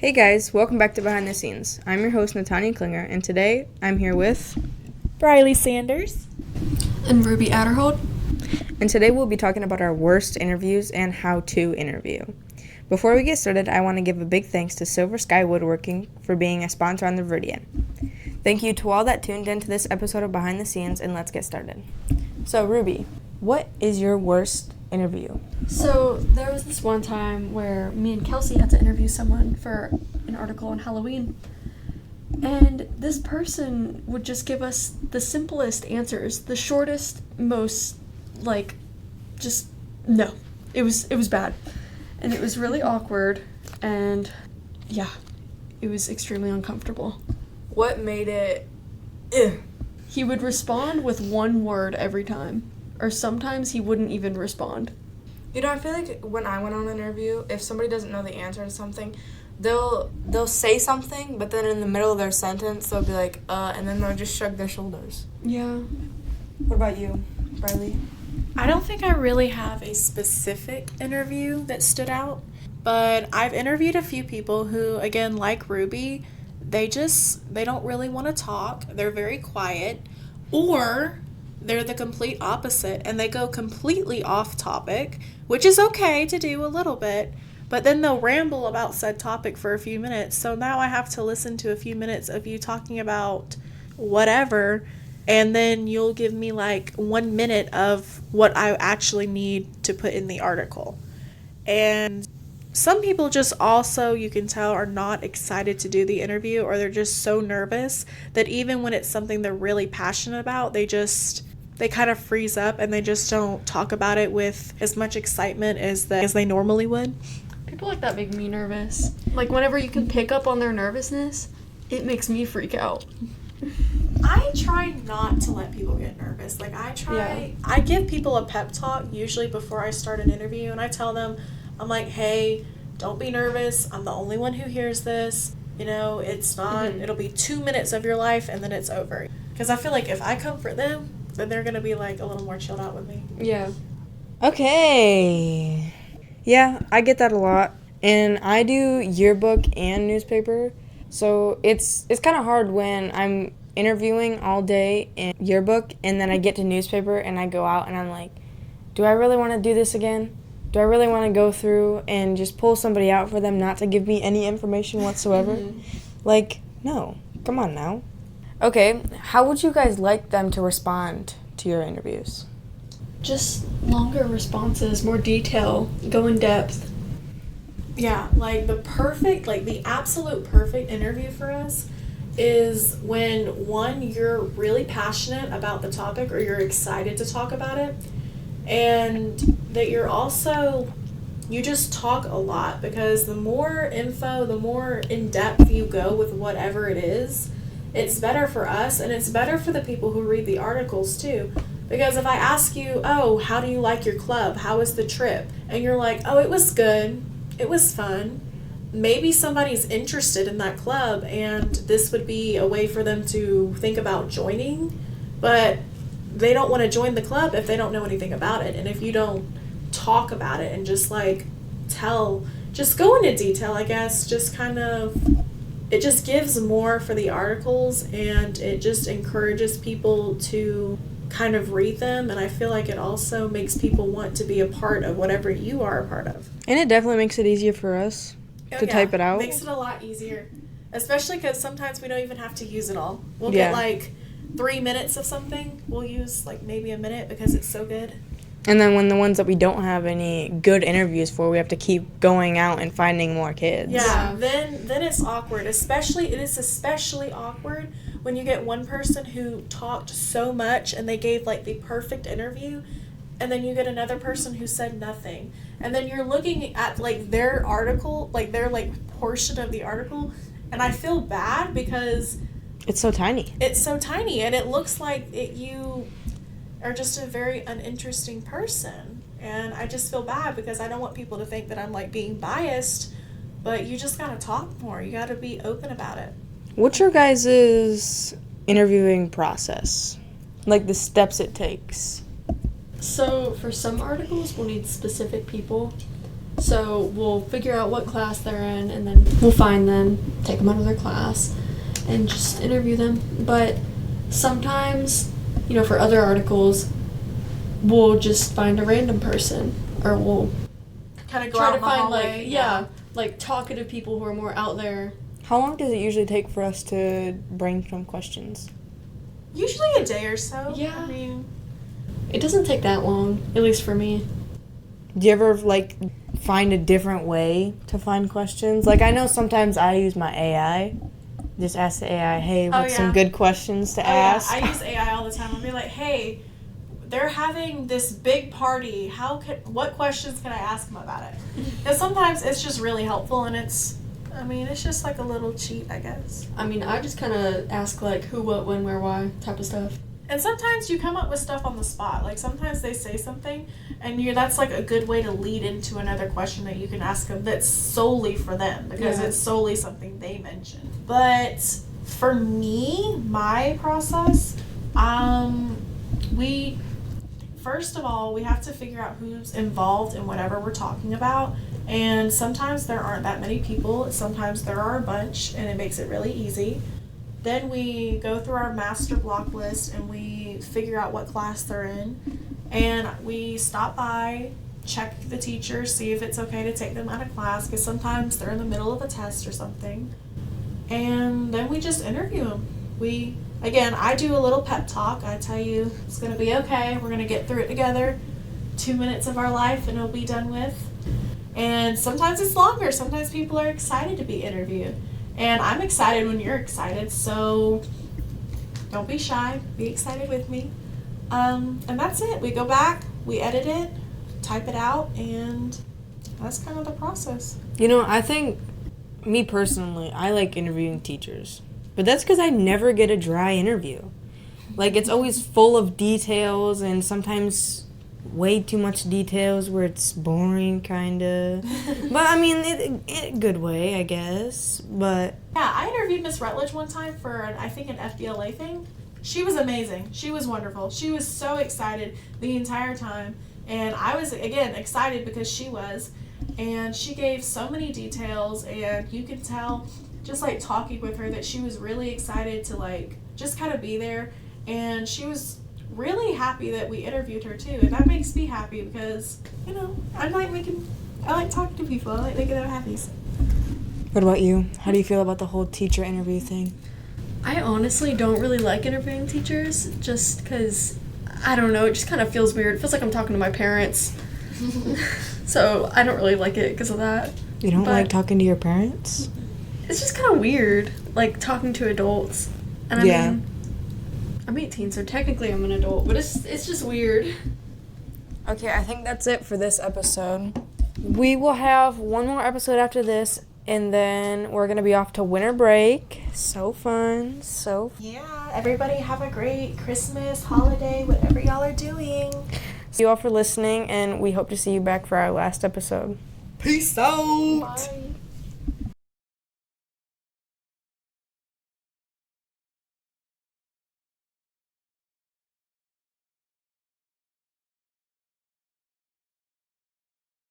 Hey guys, welcome back to Behind the Scenes. I'm your host, Natanya Klinger, and today I'm here with Briley Sanders and Ruby Adderhold. And today we'll be talking about our worst interviews and how to interview. Before we get started, I want to give a big thanks to Silver Sky Woodworking for being a sponsor on the VIRIDIan. Thank you to all that tuned into this episode of Behind the Scenes, and let's get started. So, Ruby, what is your worst interview? So there was this one time where me and Kelsey had to interview someone for an article on Halloween, and this person would just give us the simplest answers, the shortest, most no. It was bad, and it was really awkward, and yeah, it was extremely uncomfortable. What made it He would respond with one word every time, or sometimes he wouldn't even respond. You know, I feel like when I went on an interview, if somebody doesn't know the answer to something, they'll say something, but then in the middle of their sentence, they'll be like, and then they'll just shrug their shoulders. Yeah. What about you, Briley? I don't think I really have a specific interview that stood out, but I've interviewed a few people who, again, like Ruby, they don't really want to talk. They're very quiet, or they're the complete opposite and they go completely off topic, which is okay to do a little bit, but then they'll ramble about said topic for a few minutes. So now I have to listen to a few minutes of you talking about whatever, and then you'll give me like 1 minute of what I actually need to put in the article. And some people just also, you can tell, are not excited to do the interview, or they're just so nervous that even when it's something they're really passionate about, they kind of freeze up and they just don't talk about it with as much excitement as they normally would. People like that make me nervous. Like, whenever you can pick up on their nervousness, it makes me freak out. I try not to let people get nervous. Like, I give people a pep talk usually before I start an interview, and I tell them, I'm like, hey, don't be nervous. I'm the only one who hears this. You know, it's not, it'll be 2 minutes of your life and then it's over. Because I feel like if I comfort them, then they're going to be like a little more chilled out with me. Yeah. Okay. Yeah, I get that a lot. And I do yearbook and newspaper. So it's kind of hard when I'm interviewing all day in yearbook and then I get to newspaper and I go out and I'm like, do I really want to do this again? Do I really want to go through and just pull somebody out for them not to give me any information whatsoever? Like, no. Come on now. Okay, how would you guys like them to respond to your interviews? Just longer responses, more detail, go in depth. Yeah, like the absolute perfect interview for us is when, one, you're really passionate about the topic or you're excited to talk about it, and that you just talk a lot, because the more info, the more in-depth you go with whatever it is, it's better for us and it's better for the people who read the articles too. Because if I ask you, oh, how do you like your club? How was the trip? And you're like, oh, it was good. It was fun. Maybe somebody's interested in that club and this would be a way for them to think about joining, but they don't want to join the club if they don't know anything about it. And if you don't talk about it and just just go into detail, I guess, it just gives more for the articles and it just encourages people to kind of read them. And I feel like it also makes people want to be a part of whatever you are a part of. And it definitely makes it easier for us to type it out. It makes it a lot easier, especially because sometimes we don't even have to use it all. We'll get 3 minutes of something. We'll use maybe a minute because it's so good. And then when the ones that we don't have any good interviews for, we have to keep going out and finding more kids. Yeah, then it's awkward. It is especially awkward when you get one person who talked so much and they gave the perfect interview, and then you get another person who said nothing. And then you're looking at their article, their portion of the article, and I feel bad because it's so tiny. And it looks like you are just a very uninteresting person. And I just feel bad because I don't want people to think that I'm being biased, but you just gotta talk more. You gotta be open about it. What's your guys' interviewing process? The steps it takes? So for some articles, we'll need specific people. So we'll figure out what class they're in, and then we'll find them, take them out of their class, and just interview them. But sometimes, you know, for other articles, we'll just find a random person, or we'll Kind of go try out to in the find hallway. like talkative people who are more out there. How long does it usually take for us to brainstorm questions? Usually a day or so. Yeah. I mean, It doesn't take that long, at least for me. Do you ever, like, find a different way to find questions? Like, I know sometimes I use my AI. Just ask the AI, hey, what's some good questions to ask? Yeah. I use AI all the time. I'll be like, hey, they're having this big party. What questions can I ask them about it? Because sometimes it's just really helpful, and it's just like a little cheat, I guess. I mean, I just kind of ask, like, who, what, when, where, why type of stuff. And sometimes you come up with stuff on the spot. Like, sometimes they say something, and that's like a good way to lead into another question that you can ask them that's solely for them, because it's solely something they mentioned. But for me, my process, first of all, we have to figure out who's involved in whatever we're talking about. And sometimes there aren't that many people. Sometimes there are a bunch, and it makes it really easy. Then we go through our master block list, and we figure out what class they're in. And we stop by, check the teacher, see if it's okay to take them out of class, because sometimes they're in the middle of a test or something. And then we just interview them. I do a little pep talk. I tell you, it's going to be okay. We're going to get through it together. 2 minutes of our life, and it'll be done with. And sometimes it's longer. Sometimes people are excited to be interviewed. And I'm excited when you're excited, so don't be shy. Be excited with me. And that's it. We go back, we edit it, type it out, and that's kind of the process. You know, I think, me personally, I like interviewing teachers. But that's because I never get a dry interview. Like, it's always full of details, and sometimes way too much details where it's boring, kind of. But, I mean, in a good way, I guess. But yeah, I interviewed Miss Rutledge one time for, an FBLA thing. She was amazing. She was wonderful. She was so excited the entire time. And I was, again, excited because she was. And she gave so many details, and you could tell, just, like, talking with her, that she was really excited to, like, just kind of be there. And she was really happy that we interviewed her, too. And that makes me happy because, you know, I like talking to people. I like making them happy. what about you? How do you feel about the whole teacher interview thing? I honestly don't really like interviewing teachers, just because, I don't know, it just kind of feels weird. It feels like I'm talking to my parents. So I don't really like it because of that. You don't like talking to your parents? It's just kind of weird, like, talking to adults. And I mean, I'm 18, so technically I'm an adult, but it's just weird. Okay, I think that's it for this episode. We will have one more episode after this, and then we're going to be off to winter break. So fun. Yeah, everybody have a great Christmas, holiday, whatever y'all are doing. Thank you all for listening, and we hope to see you back for our last episode. Peace out. Bye.